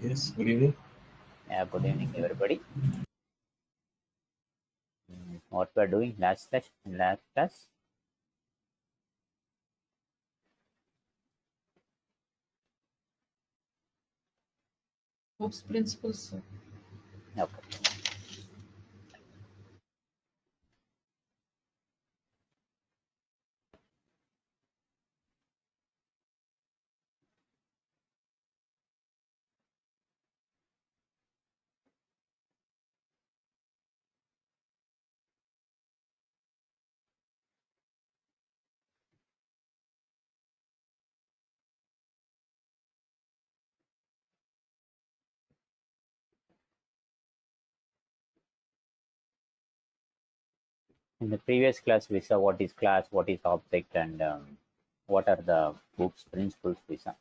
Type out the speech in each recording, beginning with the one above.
Yes, good evening. Yeah, good evening, everybody. What we're doing last class. Hope's principles, sir. Okay. In the previous class, we saw what is class, what is object, and what are the Hooke's principles we saw.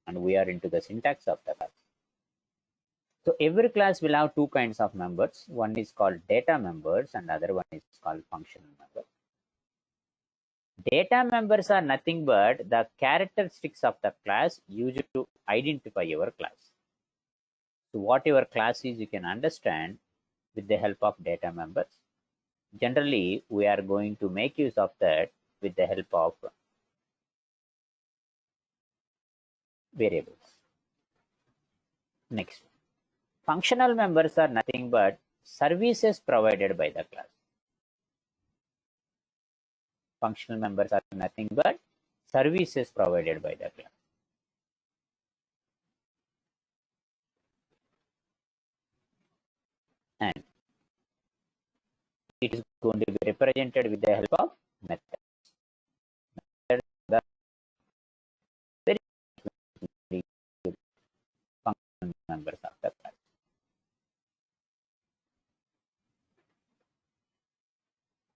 And we are into the syntax of the class. So every class will have two kinds of members. One is called data members, and other one is called functional members. Data members are nothing but the characteristics of the class used to identify your class. So what your class is, you can understand with the help of data members. Generally, we are going to make use of that with the help of variables. Next, functional members are nothing but services provided by the class. Functional members are nothing but services provided by the class. And it is going to be represented with the help of methods. Methods are very good functional members of the class.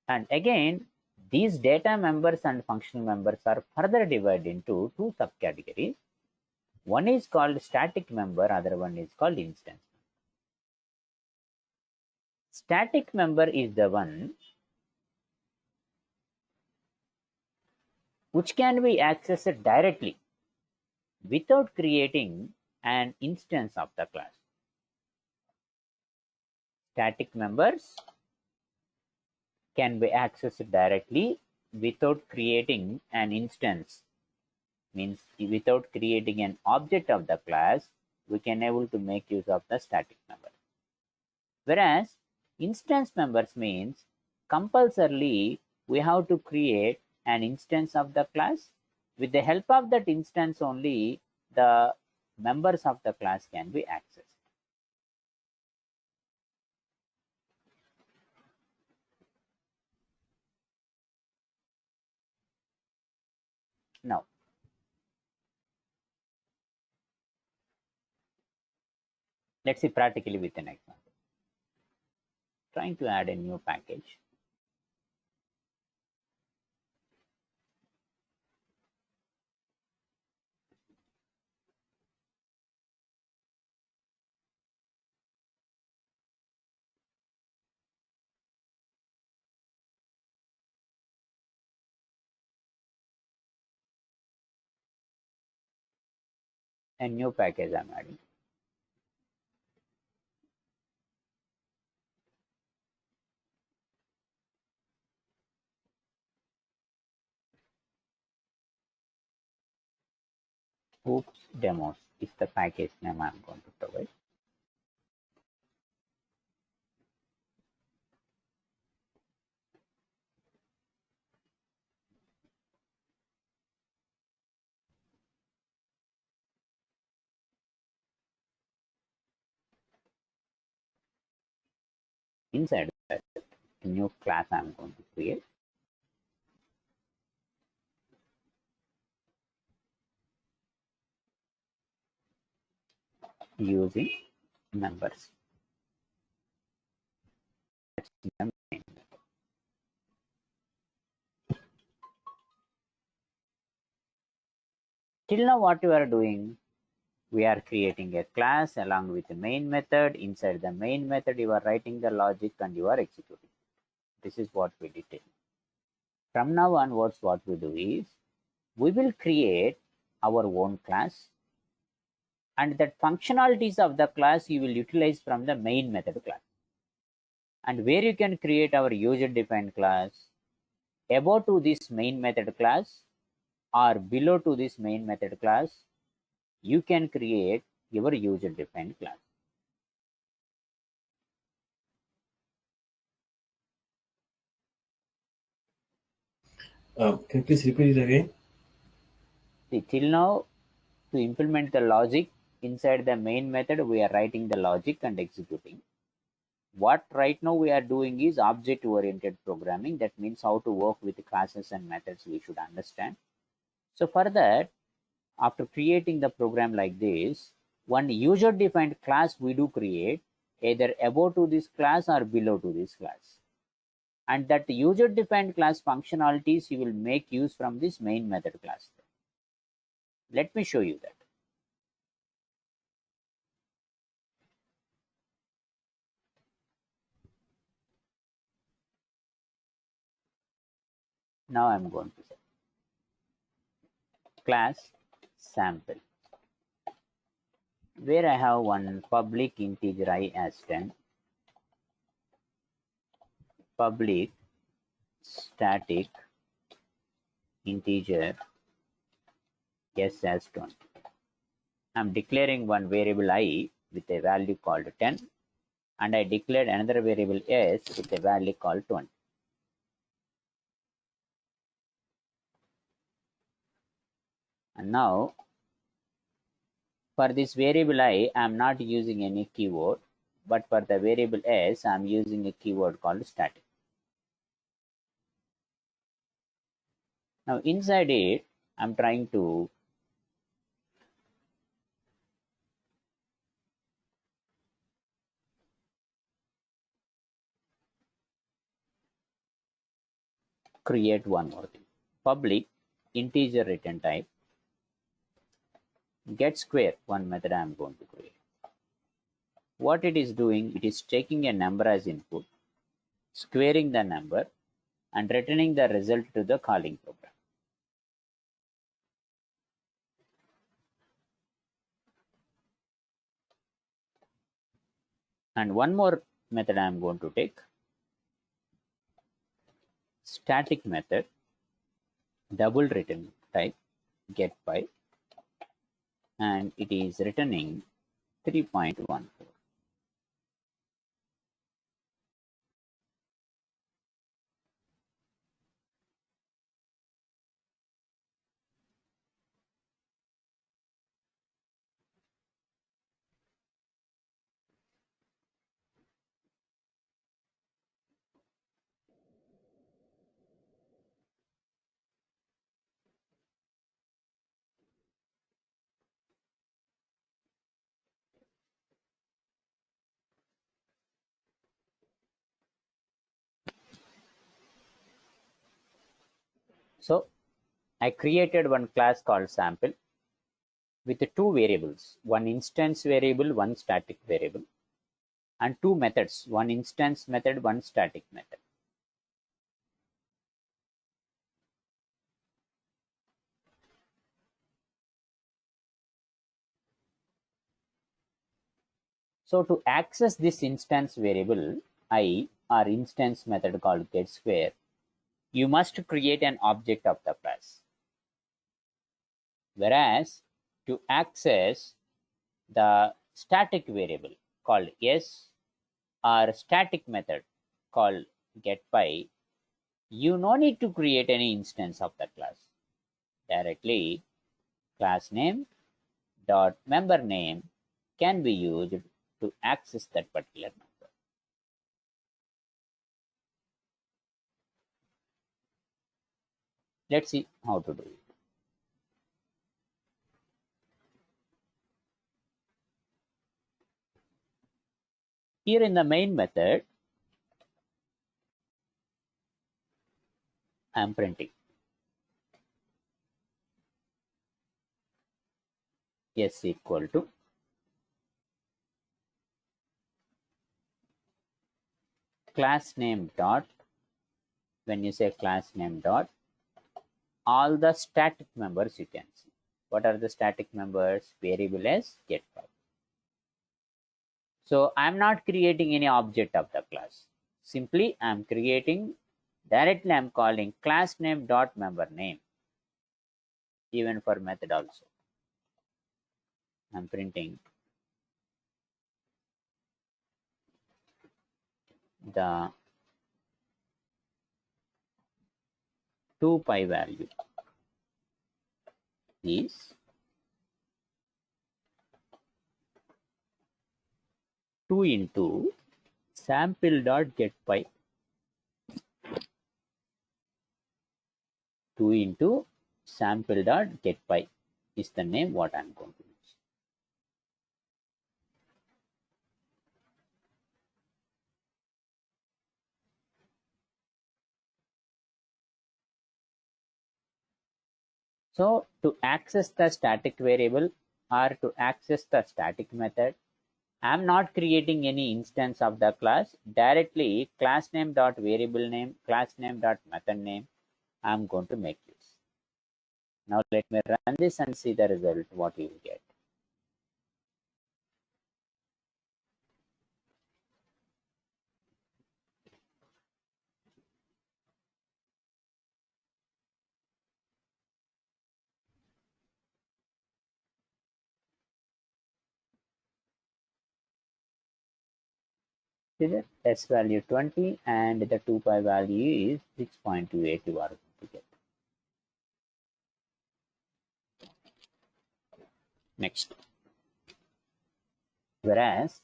And again, these data members and functional members are further divided into two subcategories. One is called static member, other one is called instance. Static member is the one which can be accessed directly without creating an instance of the class. Static members can be accessed directly without creating an instance, means without creating an object of the class, we can able to make use of the static member. Whereas instance members means compulsorily we have to create an instance of the class. With the help of that instance only, the members of the class can be accessed. Now, let's see practically with an example. Trying to add a new package. A new package I'm adding. Oops, demos is the package name I'm going to provide. Inside that, a new class I'm going to create. Using members. That's the main. Till now, what you are doing, we are creating a class along with the main method. Inside the main method, you are writing the logic and you are executing. This is what we did. From now onwards, what we do is we will create our own class and that functionalities of the class you will utilize from the main method class. And where you can create our user defined class above to this main method class or below to this main method class, you can create your user defined class. Can you please repeat it again? See, till now, to implement the logic inside the main method, we are writing the logic and executing. What right now we are doing is object oriented programming. That means how to work with classes and methods we should understand. So for that, after creating the program like this, one user defined class we do create either above to this class or below to this class. And that user defined class functionalities you will make use from this main method class. Let me show you that. Now I'm going to say class sample, where I have one public integer I as 10, public static integer s as 20. I'm declaring one variable I with a value called 10, and I declared another variable s with a value called 20. And now for this variable I am not using any keyword, but for the variable s I'm using a keyword called static. Now inside it I'm trying to create one more thing. Public integer return type get square, one method I'm going to create. What it is doing, it is taking a number as input, squaring the number, and returning the result to the calling program. And one more method I'm going to take, static method, double return type, get by, and it is returning 3.14. So I created one class called sample with two variables, one instance variable, one static variable, and two methods, one instance method, one static method. So to access this instance variable I or instance method called getSquare, you must create an object of the class. Whereas to access the static variable called s or static method called getPy, you no need to create any instance of the class. Directly class name dot member name can be used to access that particular member. Let's see how to do it. Here in the main method, I am printing s equal to class name dot, when you say class name dot, all the static members you can see. What are the static members? Variable as getPy. So I'm not creating any object of the class. Simply I'm creating, directly I'm calling class name dot member name. Even for method also. I'm printing the 2π value is 2 into sample dot getPy. 2 into sample dot getPy is the name what I'm going to use. So to access the static variable or to access the static method, I'm not creating any instance of the class. Directly class name dot variable name, class name dot method name, I'm going to make this. Now let me run this and see the result, what you will get. See that S value 20 and the 2π value is 6.28 you are going to get. Next. Whereas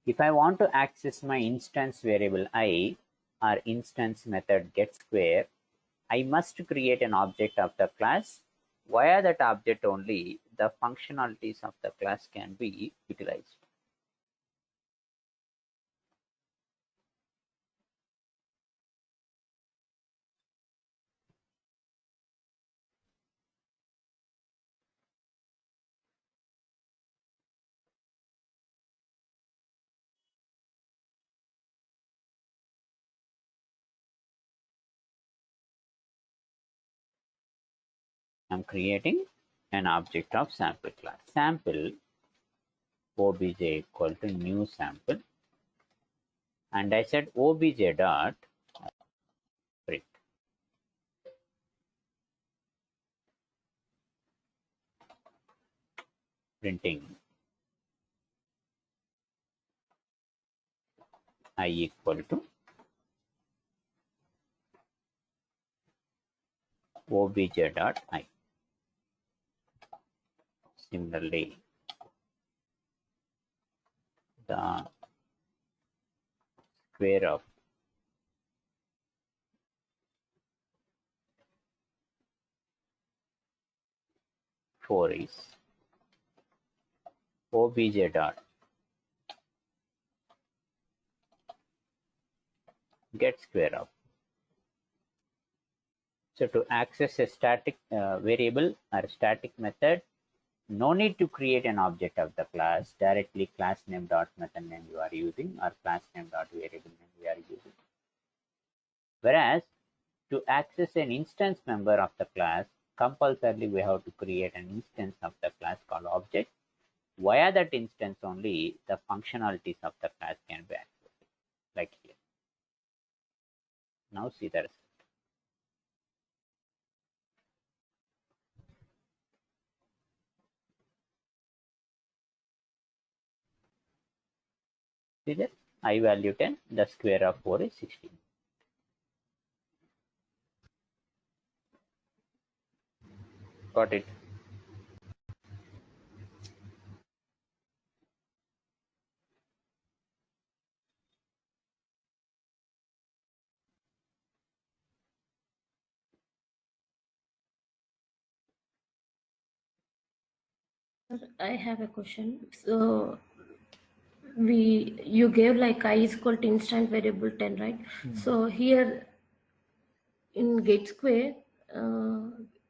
if I want to access my instance variable I or instance method get square, I must create an object of the class. Via that object only, the functionalities of the class can be utilized. I'm creating an object of sample class. Sample obj equal to new sample, and I said obj dot print. Printing I equal to obj dot I. Similarly, the square of 4 is obj dot get square of. So to access a static variable or static method, no need to create an object of the class. Directly class name dot method name you are using, or class name dot variable name we are using. Whereas to access an instance member of the class, compulsorily we have to create an instance of the class called object. Via that instance only, the functionalities of the class can be accessed, like here. Now see the result. See that I value 10, the square of 4 is 16. Got it? I have a question. So you gave like I is equal to instant variable 10, right? So here in get square,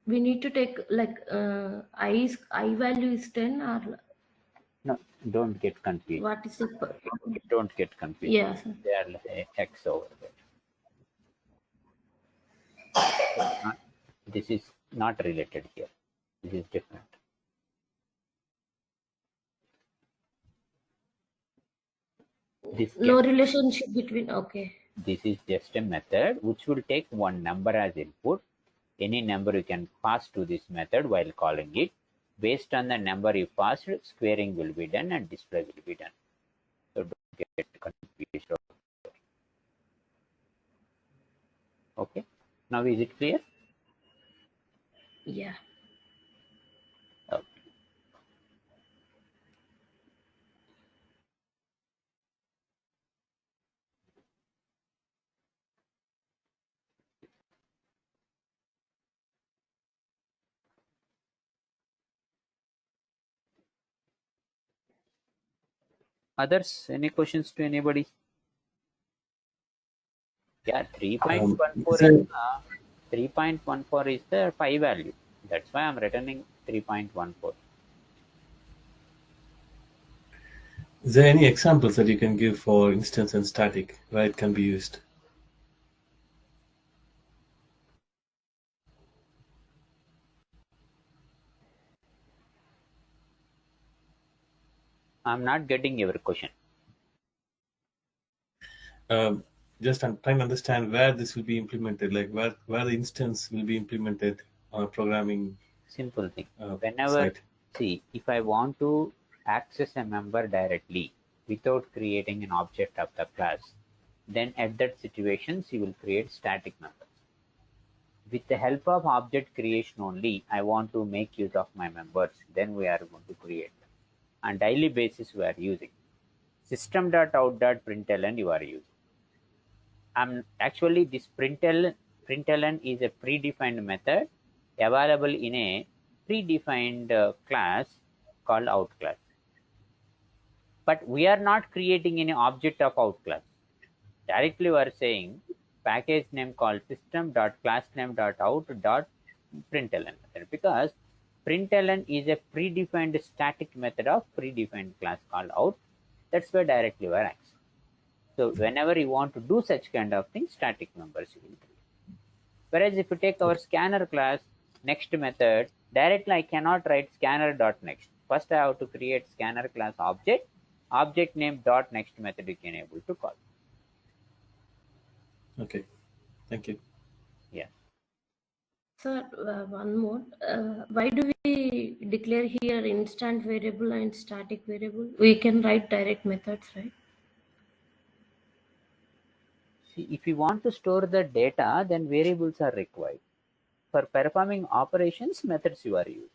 we need to take like I value is 10 or No, don't get confused. what is the Don't get confused. yeah, sir. They are like X over there. This is not related here. This is different. This No can, relationship between. Okay. this is just a method which will take one number as input. Any number you can pass to this method while calling it. Based on the number you passed, squaring will be done and display will be done. So don't get confused. Okay. Now is it clear? Yeah. Okay. Others, any questions to anybody? Yeah, Is 3.14 is the 5 value. That's why I'm returning 3.14. there any examples that you can give for instance and static where it can be used? I'm not getting your question. Just I'm trying to understand where this will be implemented, like where the instance will be implemented on a programming Simple thing. Whenever, site. see, if I want to access a member directly without creating an object of the class, then at that situations you will create static members. With the help of object creation only, I want to make use of my members, then we are going to create them. On daily basis we are using system.out.println you are using. Actually this println is a predefined method available in a predefined class called out class. But we are not creating any object of out class. Directly we are saying package name called system.classname.out.println method, because println is a predefined static method of predefined class called out. That's why directly we are accessing. So whenever you want to do such kind of things, static members you will create. Whereas if you take our Okay. scanner class, next method, directly I cannot write scanner.next. First I have to create scanner class object name dot next method you can able to call. Okay. Thank you. Yeah. Sir, one more. Why do we declare here instant variable and static variable? We can write direct methods, right? See, if you want to store the data, then variables are required. For performing operations, methods you are using.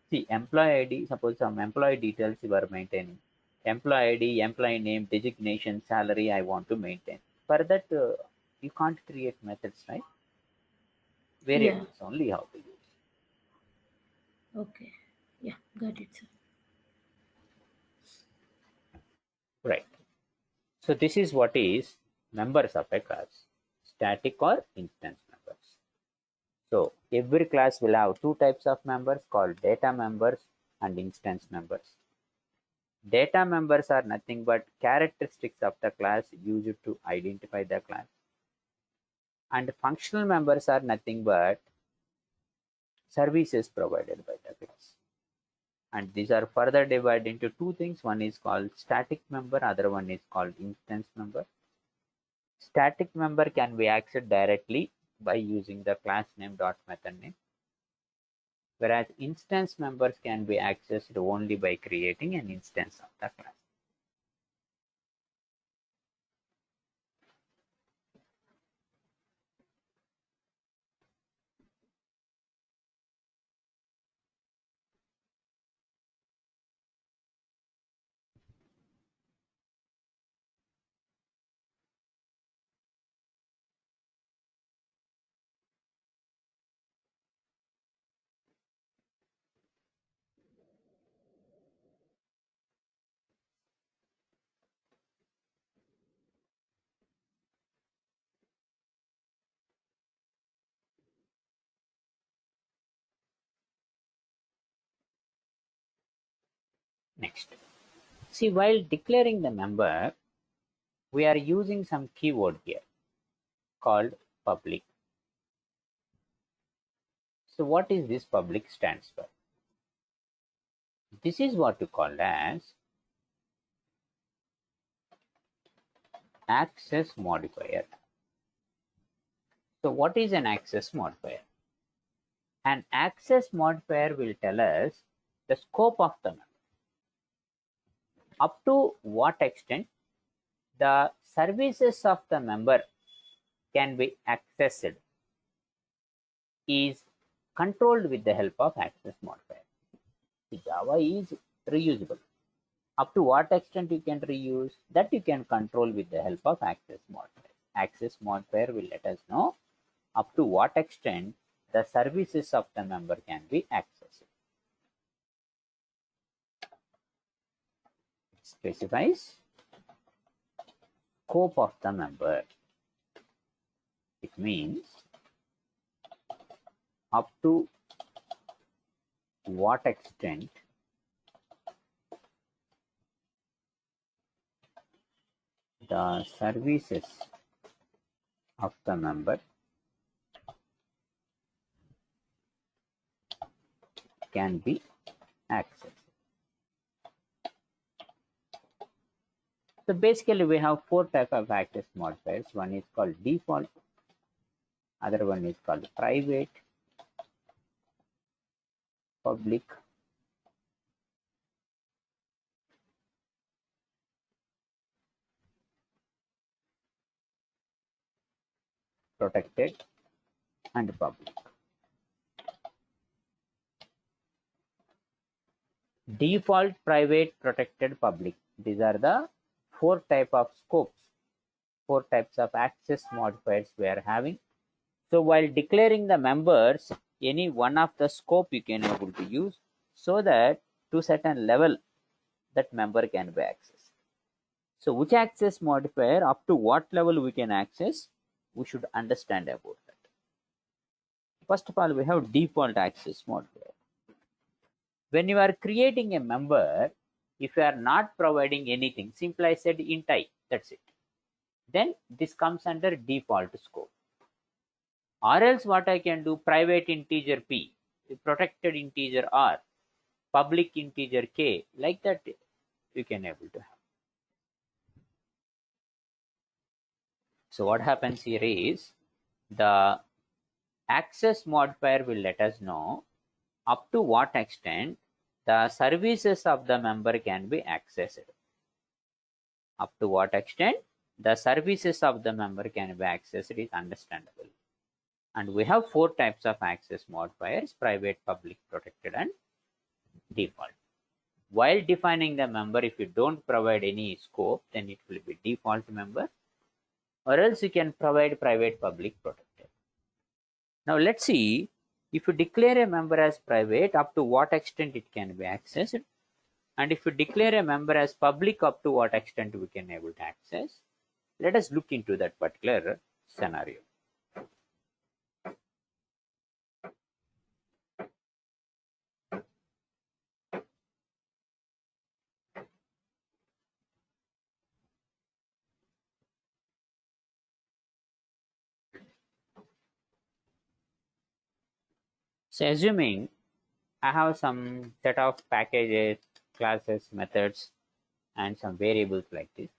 See, employee ID, suppose some employee details you are maintaining. Employee ID, employee name, designation, salary I want to maintain. For that, you can't create methods, right? Yeah. Variables only how to use. Okay. Yeah, got it, sir. Right. So this is what is members of a class, static or instance members. So every class will have two types of members called data members and instance members. Data members are nothing but characteristics of the class used to identify the class. And functional members are nothing but services provided by the class. And these are further divided into two things. One is called static member, other one is called instance member. Static member can be accessed directly by using the class name dot method name, whereas instance members can be accessed only by creating an instance of the class. Next, see, while declaring the member, we are using some keyword here called public. So what is this public stands for? This is what you call as access modifier. So what is an access modifier? An access modifier will tell us the scope of the member. Up to what extent the services of the member can be accessed is controlled with the help of access modifier. Java is reusable. Up to what extent you can reuse, that you can control with the help of access modifier. Access modifier will let us know up to what extent the services of the member can be accessed. Specifies scope of the member. It means up to what extent the services of the member can be accessed. So basically we have four types of access modifiers. One is called default, other one is called private, public, protected, and public. Default, private, protected, public. These are the four types of scopes, four types of access modifiers we are having. So while declaring the members, any one of the scope you can able to use so that to certain level that member can be accessed. So which access modifier, up to what level we can access, we should understand about that. First of all, we have default access modifier. When you are creating a member, if you are not providing anything, simply I said int I, that's it. Then this comes under default scope. Or else what I can do, private integer p, protected integer r, public integer k, like that you can able to have. So what happens here is the access modifier will let us know up to what extent the services of the member can be accessed. Up to what extent the services of the member can be accessed is understandable. And we have four types of access modifiers: private, public, protected, and default. While defining the member, if you don't provide any scope, then it will be default member, or else you can provide private, public, protected. Now let's see, if you declare a member as private, up to what extent it can be accessed, and if you declare a member as public, up to what extent we can able to access. Let us look into that particular scenario. So assuming I have some set of packages, classes, methods, and some variables like this.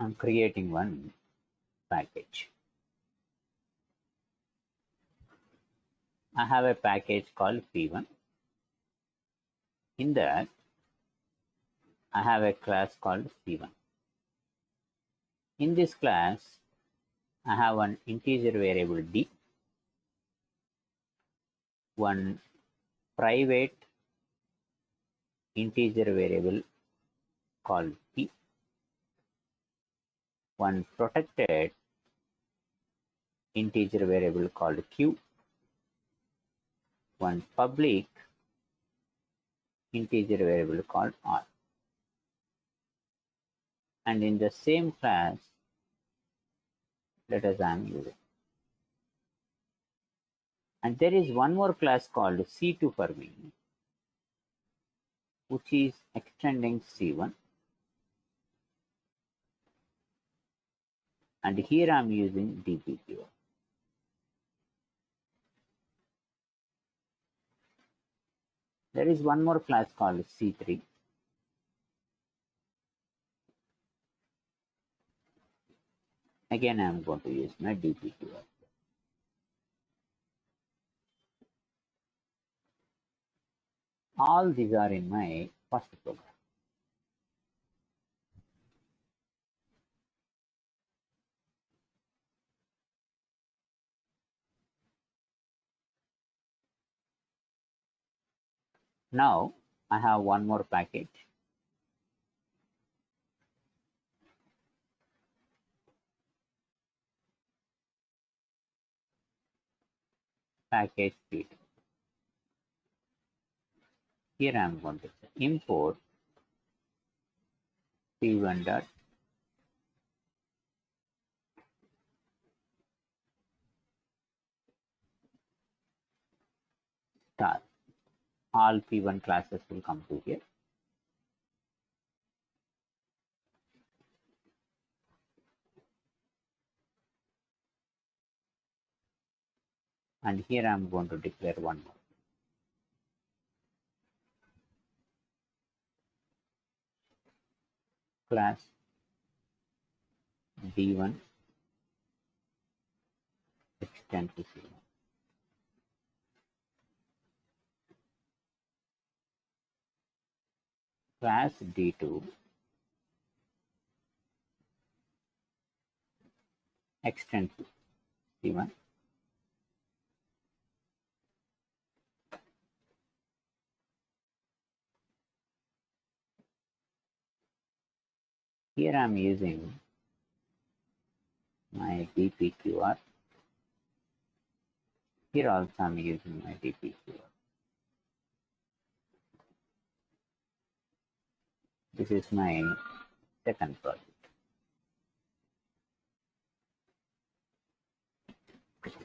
I'm creating one package. I have a package called P1. In that, I have a class called P1. In this class, I have one integer variable D, one private integer variable called P, one protected integer variable called Q, one public integer variable called R. And in the same class, let us I'm using. And there is one more class called C2 for me, which is extending C1. And here I'm using DPQ. There is one more class called C3. Again, I'm going to use my DPQ. All these are in my first program. Now I have one more package. Package P2. Here I am going to say import P1 dot star. All P1 classes will come to here. And here I am going to declare one more. Class D1 extend to C1. Class D2 extend to C1. Here I am using my DPQR. Here also I am using my DPQR. This is my second project.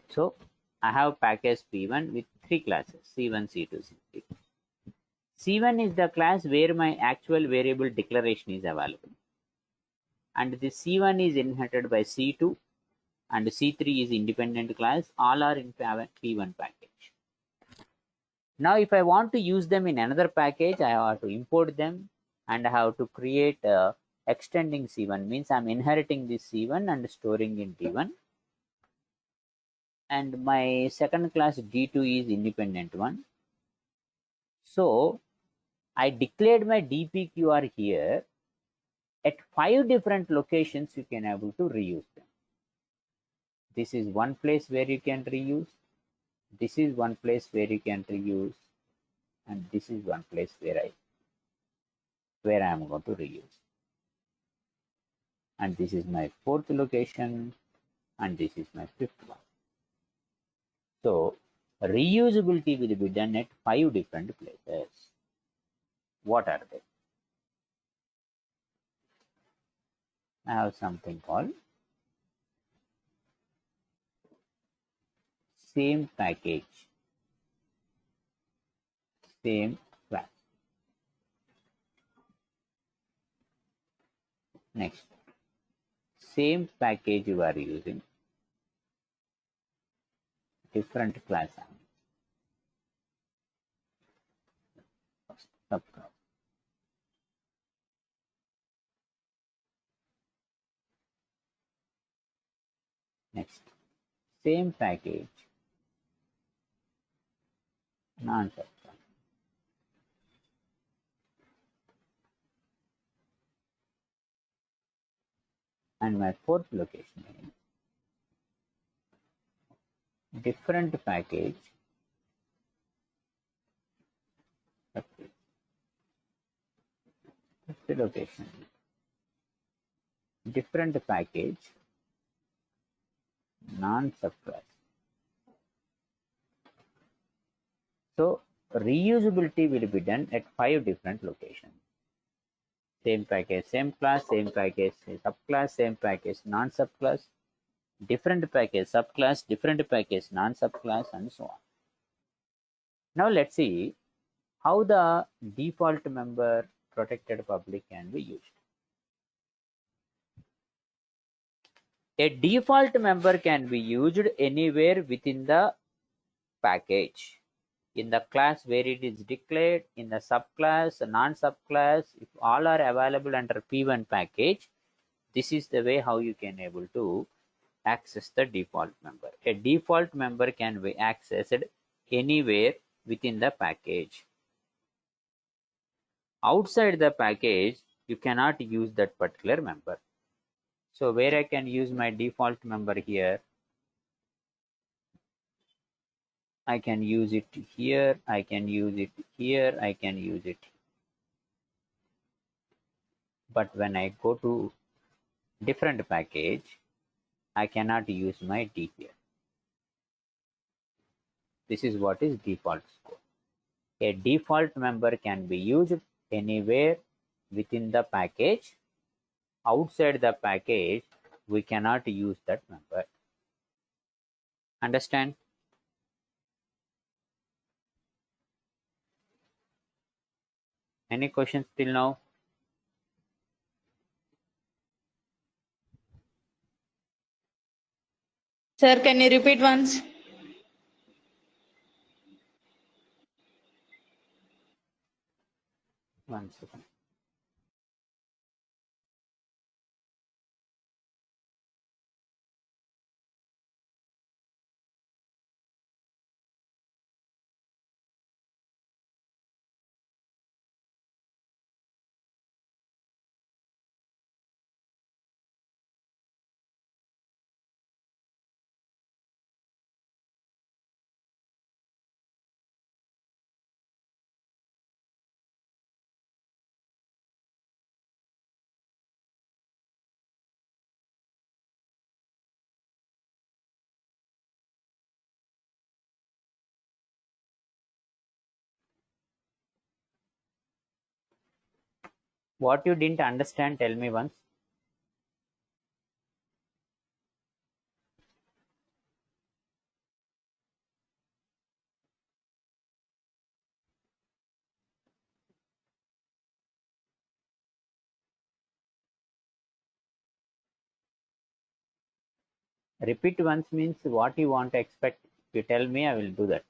So I have package P1 with three classes, C1, C2, C3. C1 is the class where my actual variable declaration is available. And the C1 is inherited by C2 and C3 is independent class. All are in P1 package. Now if I want to use them in another package, I have to import them and I have to create extending C1, means I'm inheriting this C1 and storing in D1. And my second class D2 is independent one. So I declared my DPQR here. At 5 different locations you can able to reuse them. This is one place where you can reuse. This is one place where you can reuse. And this is one place where I am going to reuse. And this is my fourth location. And this is my fifth one. So reusability will be done at 5 different places. What are they? I have something called same package, same class. Next, same package you are using, different class subclass. Next, same package, non-subclass. And my fourth location is different package, fifth location, different package, non-subclass. So reusability will be done at 5 different locations. Same package, same class, same package, subclass, same package, non-subclass, different package, subclass, different package, non-subclass, and so on. Now let's see how the default member protected public can be used. A default member can be used anywhere within the package. In the class where it is declared, in the subclass, non-subclass, if all are available under P1 package, this is the way how you can able to access the default member. A default member can be accessed anywhere within the package. Outside the package, you cannot use that particular member. So where I can use my default member here, I can use it here, I can use it here, I can use it. But when I go to different package, I cannot use my D here. This is what is default scope. A default member can be used anywhere within the package. Outside the package, we cannot use that member. Understand? Any questions till now? Sir, can you repeat once? One second. What you didn't understand, tell me once. Repeat once means what you want to expect. If you tell me, I will do that.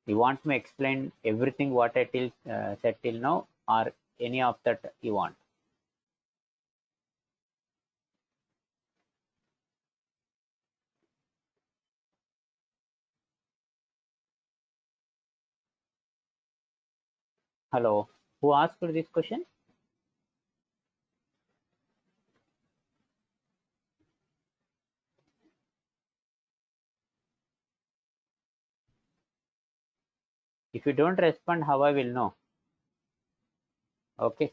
You want me explain everything what I said till now, or any of that you want? Hello, who asked this question? If you don't respond, how I will know? Okay.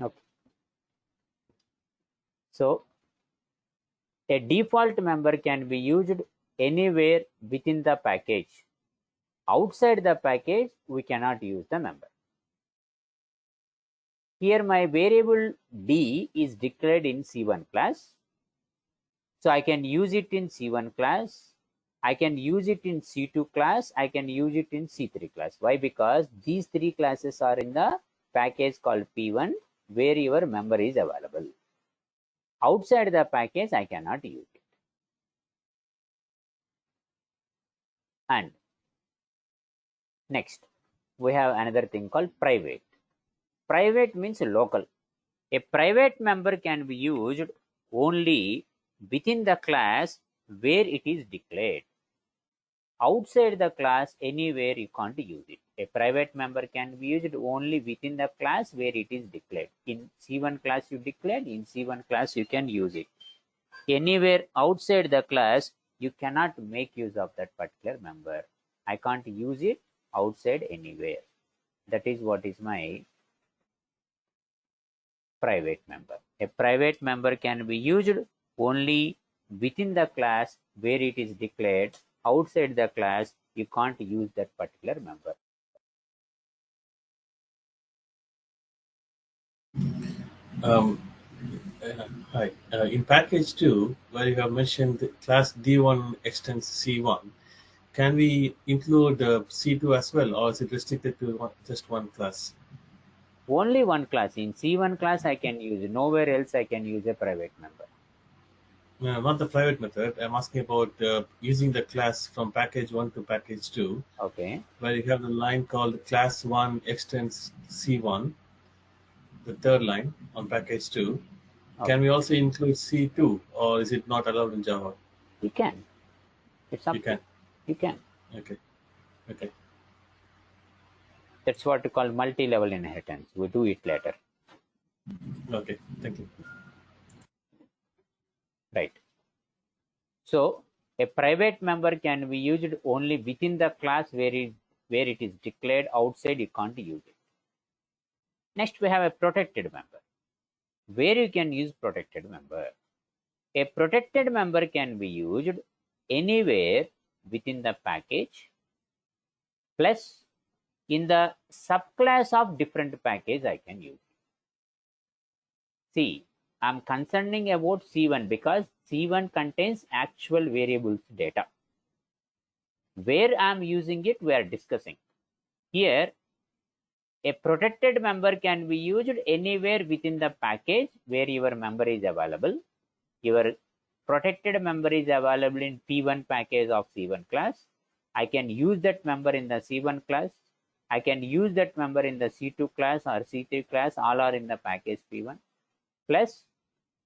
Okay. So a default member can be used anywhere within the package. Outside the package, we cannot use the member. Here my variable D is declared in C1 class. So I can use it in C1 class. I can use it in C2 class. I can use it in C3 class. Why? Because these three classes are in the package called P1 where your member is available. Outside the package, I cannot use it. And next, we have another thing called private. Private means local. A private member can be used only within the class where it is declared. Outside the class, anywhere you can't use it. A private member can be used only within the class where it is declared. In C1 class you declared, in C1 class you can use it. Anywhere outside the class, you cannot make use of that particular member. I can't use it outside anywhere. That is what is my private member. A private member can be used only within the class where it is declared. Outside the class, you can't use that particular member. Um, Hi. In package 2, where you have mentioned the class D1 extends C1, can we include C2 as well, or is it restricted to just one class? Only one class. In C1 class, I can use, nowhere else I can use a private member. No, not the private method. I'm asking about using the class from package 1 to package 2, Okay. where you have the line called class 1 extends C1, the third line on package 2. Can Okay. we also include C2, or is it not allowed in Java? You can. It's up You to can. you. You can. Okay. Okay. That's what we call multi-level inheritance. We do it later. Okay. Thank you. Right. So a private member can be used only within the class where it is declared. Outside, you can't use it. Next, we have a protected member. Where you can use protected member. A protected member can be used anywhere within the package, plus in the subclass of different package I can use. See, I'm concerning about C1 because C1 contains actual variables data. Where I'm using it, we are discussing. Here, a protected member can be used anywhere within the package where your member is available. Your protected member is available in P1 package of C1 class. I can use that member in the C1 class. I can use that member in the C2 class or C3 class. All are in the package P1. Plus,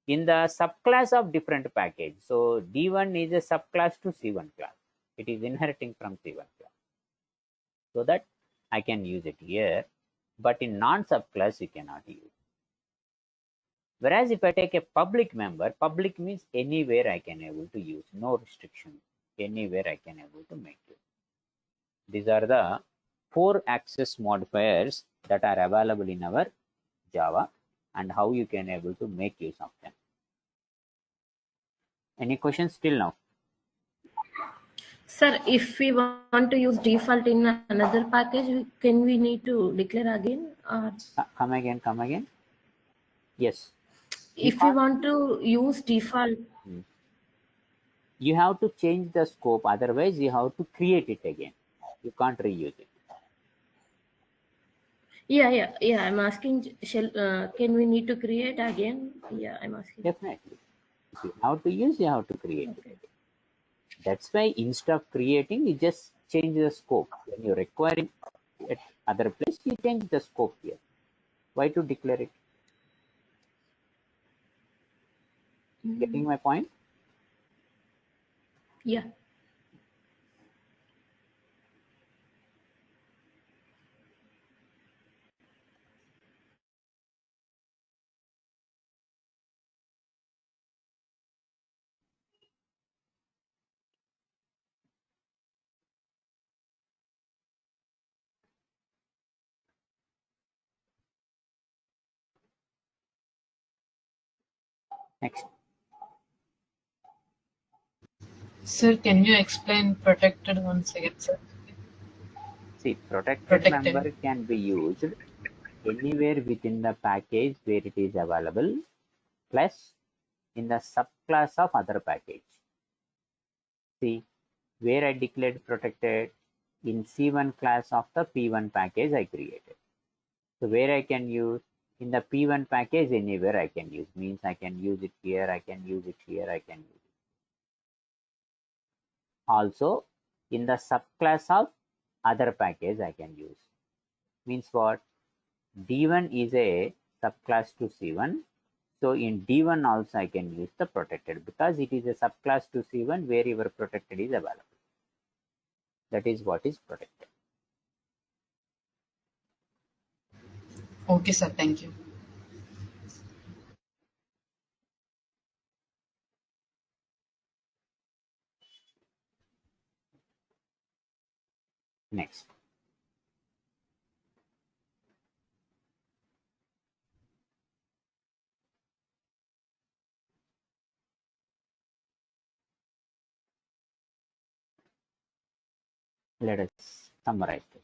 in the subclass of different package. So D1 is a subclass to C1 class. It is inheriting from C1 class. So that I can use it here. But in non-subclass, you cannot use. Whereas if I take a public member, public means anywhere I can able to use, no restriction, anywhere I can able to make use. These are the 4 access modifiers that are available in our Java and how you can able to make use of them. Any questions till now? Sir, if we want to use default in another package, can we need to declare again? Or Come again. Yes. if we want to use default, You have to change the scope, otherwise you have to create it again. You can't reuse it. yeah. I'm asking, can we need to create again? Yeah, I'm asking. Definitely. If you have to use, you have to create it again. That's why instead of creating, you just change the scope. When you're requiring at other place, you change the scope here. Why to declare it? Getting my point? Yeah. Next. Sir, can you explain protected once again, sir? See, protected Protected. member can be used anywhere within the package where it is available, plus in the subclass of other package. See, where I declared protected in C1 class of the P1 package I created. So where I can use in the P1 package, anywhere I can use, means I can use it here, I can use it here, I can use it. Also, in the subclass of other package I can use. Means what? D1 is a subclass to C1. So in D1 also I can use the protected because it is a subclass to C1 where your protected is available. That is what is protected. Okay, sir. Thank you. Next. Let us summarize it.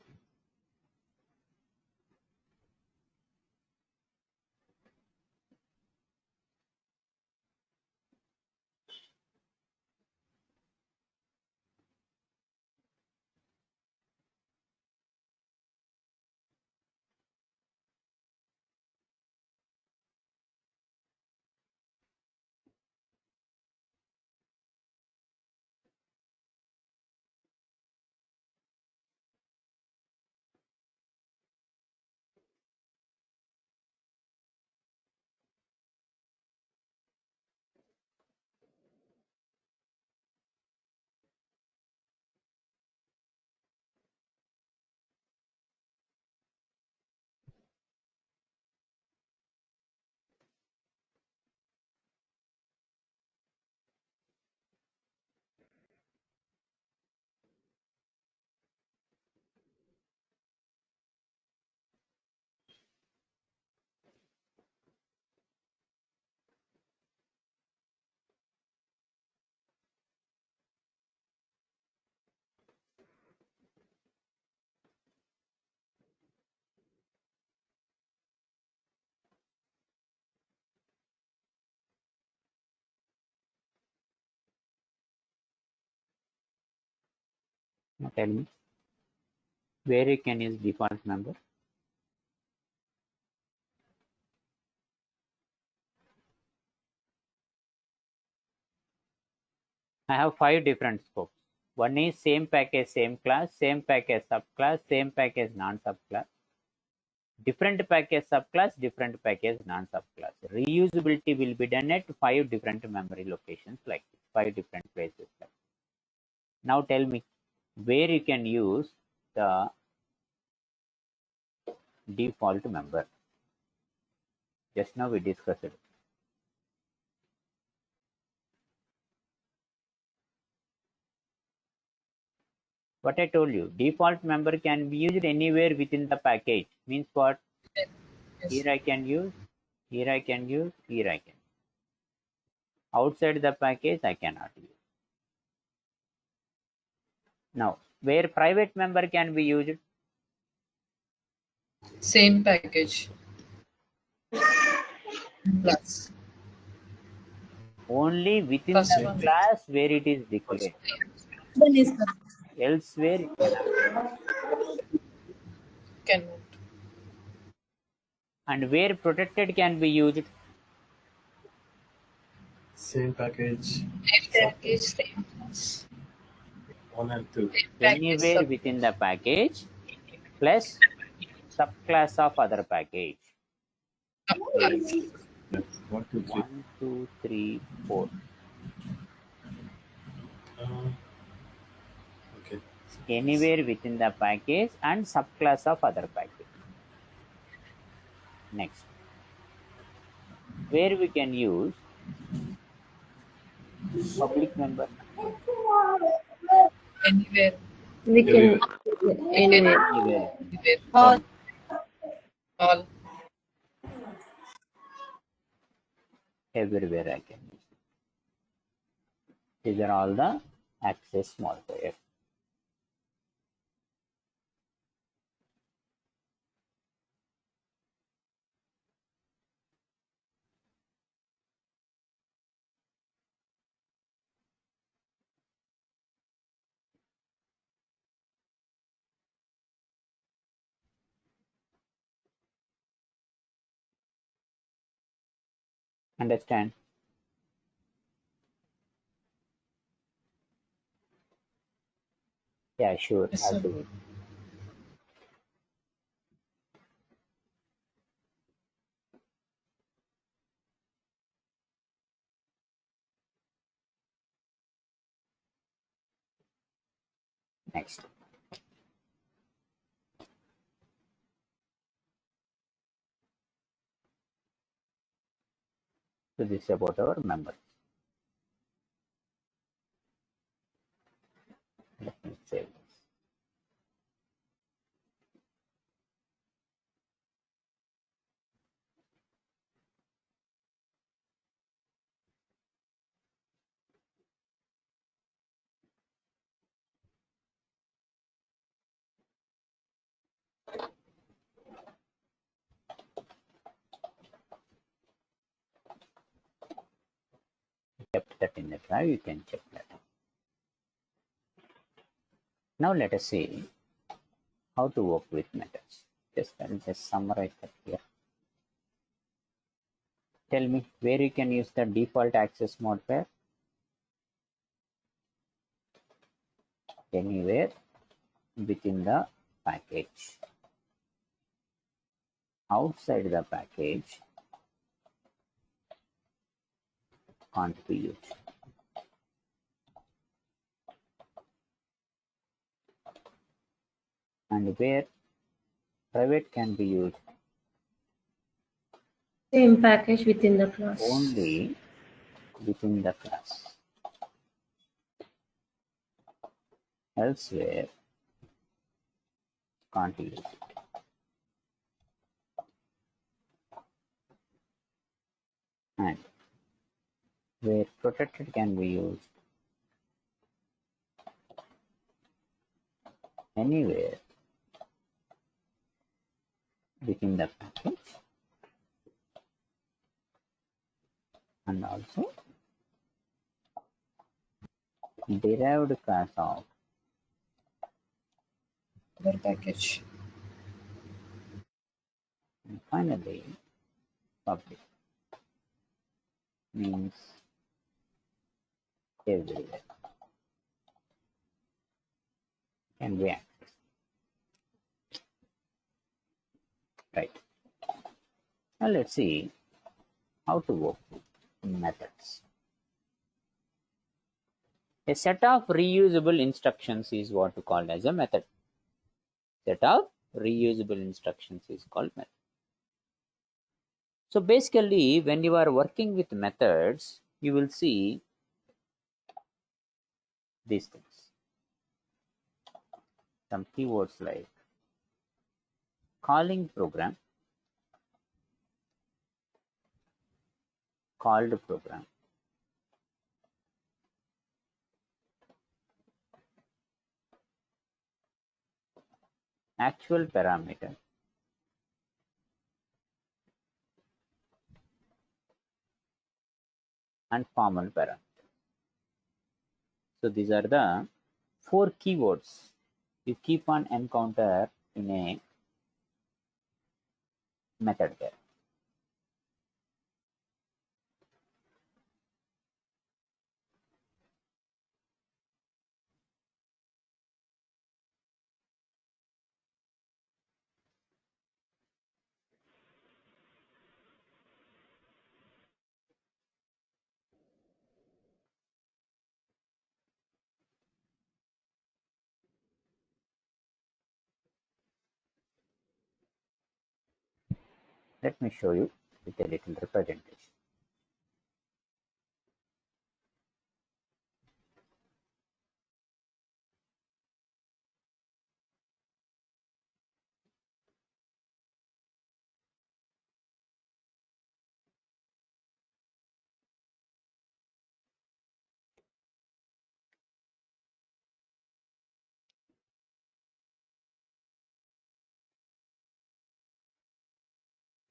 Now tell me where you can use default member. I have 5 different scopes. One is same package, same class, same package subclass, same package non-subclass, different package subclass, different package non-subclass. Reusability will be done at 5 different memory locations, like 5 different places. Now tell me where you can use the default member. Just now we discussed it. What I told you, default member can be used anywhere within the package. Means what? Yes. Here I can use, here I can use, here I can. Outside the package, I cannot use. Now, where private member can be used? Same package. Plus. Only within First the Okay. one. class where it is declared. Elsewhere it cannot. Cannot. And where protected can be used? Same package. Same package, same class. 1 and 2. Same package, Anywhere within the package plus subclass of other package. subclass. Yes. 1, 2, 3. 1, 2, 3, 4. Uh, okay. Anywhere within the package and subclass of other package. Next, where we can use public member. Anywhere. We can Everywhere. anyway. Anywhere. Anywhere. All. All. Everywhere I can use. These are all the access modifiers. Understand? Yeah, sure. Yes, I'll sir. do it. Next. So this is about our members. Let me save this. that in the drive, you can check that. Now let us see how to work with methods. I'll just summarize that here. Tell me where you can use the default access modifier. Anywhere within the package. Outside the package can't be used. And where private can be used Same package within the class. only within the class. Elsewhere can't use it. And where protected can be used anywhere within the package, and also derived class of Other package. and finally public means everywhere can be accessed. Right. Now let's see how to work with methods. A set of reusable instructions is what is called as a method. Set of reusable instructions is called method. So basically, when you are working with methods, you will see these things. Some keywords like calling program, called program, actual parameter, and formal parameter. So these are the 4 keywords you keep on encounter in a method there. Let me show you with a little representation.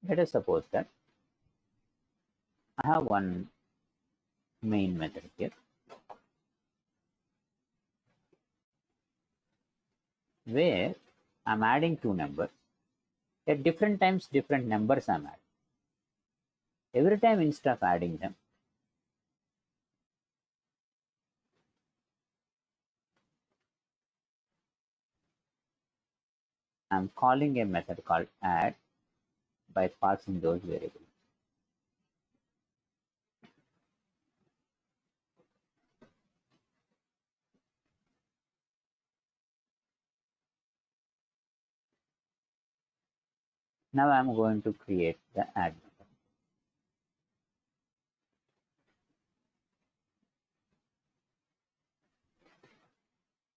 Let us suppose that I have one main method here where I'm adding 2 numbers. At different times, different numbers I'm adding. Every time instead of adding them, I'm calling a method called add by passing those variables. Now I'm going to create the add method.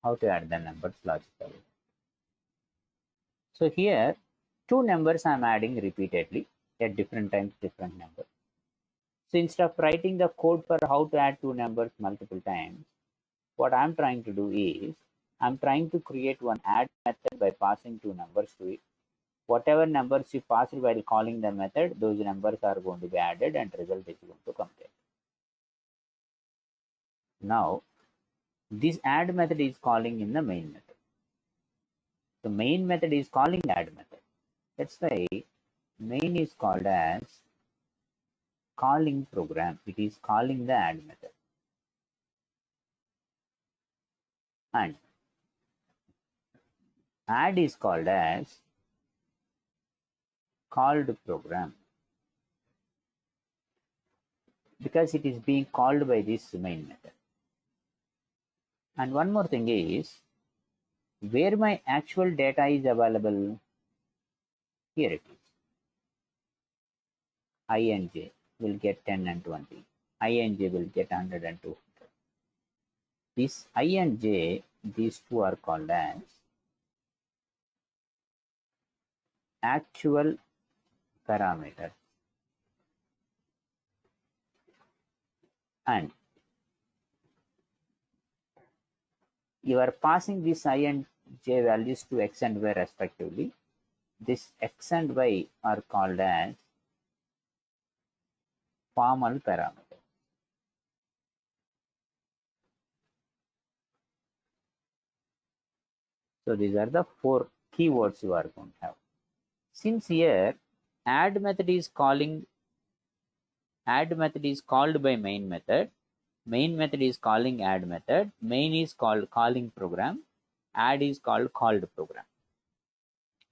How to add the numbers logically. So here, 2 numbers I'm adding repeatedly at different times, different numbers. So instead of writing the code for how to add 2 numbers multiple times, what I'm trying to do is, I'm trying to create one add method by passing 2 numbers to it. Whatever numbers you pass while calling the method, those numbers are going to be added and result is going to come there. Now, this add method is calling in the main method. The main method is calling add method. That's why main is called as calling program. It is calling the add method. And add is called as called program, because it is being called by this main method. And one more thing is, where my actual data is available, here it is. INJ will get 10 and 20. INJ will get 100 and 200. This INJ, these two are called as actual parameter. And you are passing this I and j values to x and y respectively. This x and y are called as formal parameter. So these are the 4 keywords you are going to have. Since here add method is called by main method is calling add method, main is called calling program, add is called called program.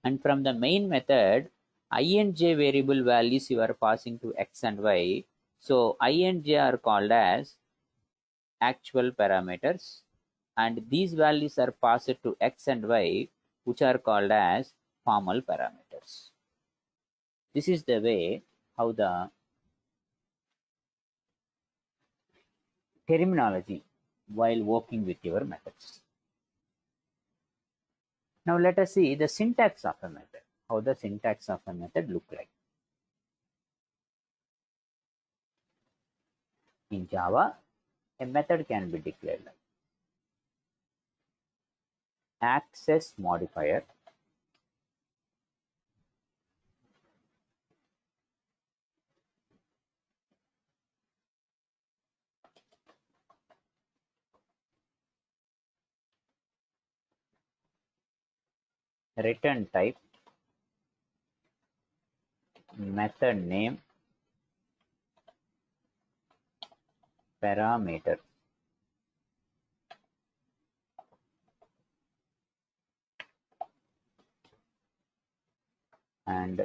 And from the main method, I and j variable values you are passing to x and y. So I and j are called as actual parameters, and these values are passed to x and y, which are called as formal parameters. This is the way how the terminology while working with your methods. Now let us see the syntax of a method, how the syntax of a method look like. In Java, a method can be declared like access modifier, return type, method name, parameter. And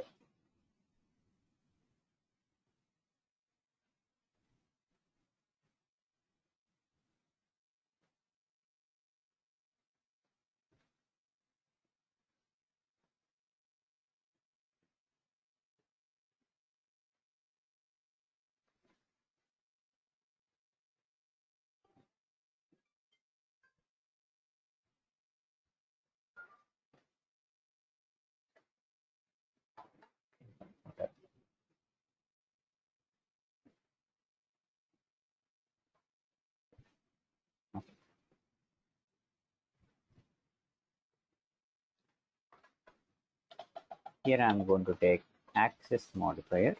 here I am going to take access modifier,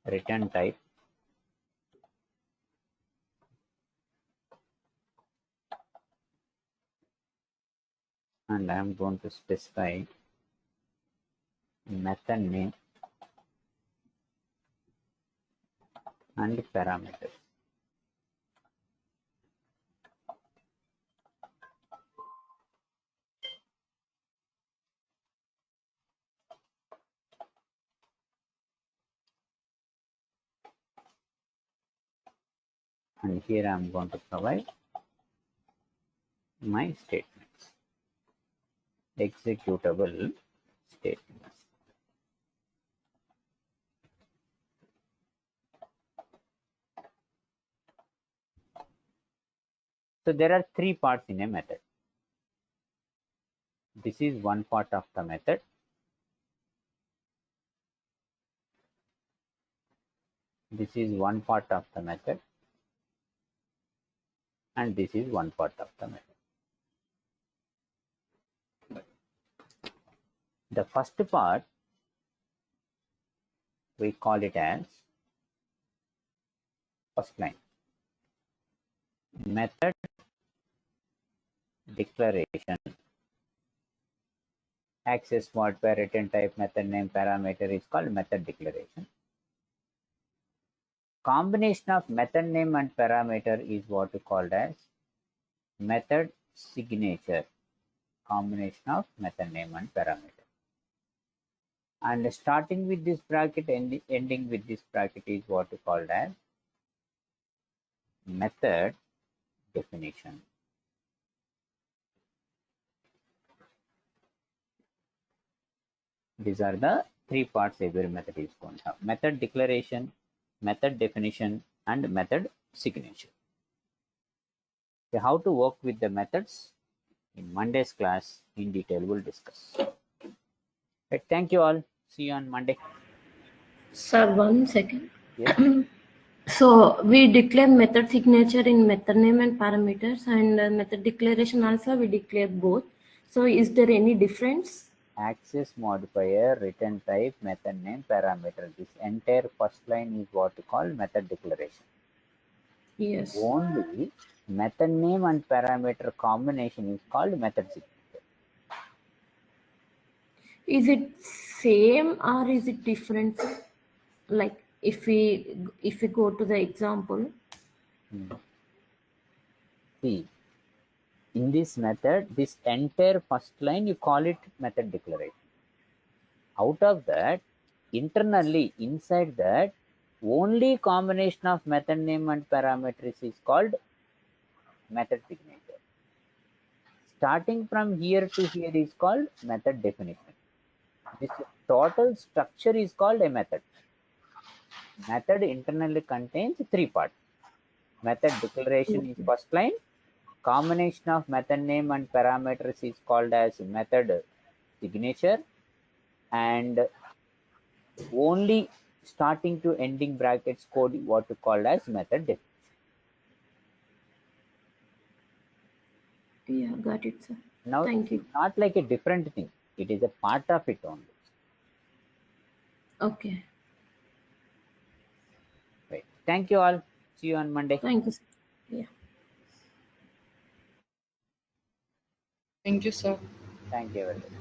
return type, and I am going to specify method name and parameters. And here I am going to provide my statements, executable statements. So there are 3 parts in a method. This is one part of the method. This is one part of the method. And this is one part of the method. The first part we call it as first line. Method declaration. Access mode per return type method name parameter is called method declaration. Combination of method name and parameter is what we called as method signature. Combination of method name and parameter. And starting with this bracket, ending with this bracket is what we called as method definition. These are the three parts every method is going to have: method declaration, method definition, and method signature. So how to work with the methods in Monday's class in detail we'll discuss. Right, thank you all. See you on Monday. Sir, 1 second. Yes. So we declare method signature in method name and parameters, and method declaration also we declare both. So is there any difference? Access modifier, return type, method name, parameter. This entire first line is what we call method declaration. Yes. Only method name and parameter combination is called method signature. Is it same or is it different? Like if we go to the example. See, in this method, this entire first line you call it method declaration. Out of that, internally inside that, only combination of method name and parameters is called method signature. Starting from here to here is called method definition. This total structure is called a method. Method internally contains three parts. Method declaration is first line. Combination of method name and parameters is called as method signature, and only starting to ending brackets code what we call as method definition. Yeah, got it, sir. Now Thank you. it's not like a different thing, it is a part of it only. Okay. Right. Thank you all. See you on Monday. Thank you, sir. Yeah. Thank you, sir. Thank you everybody.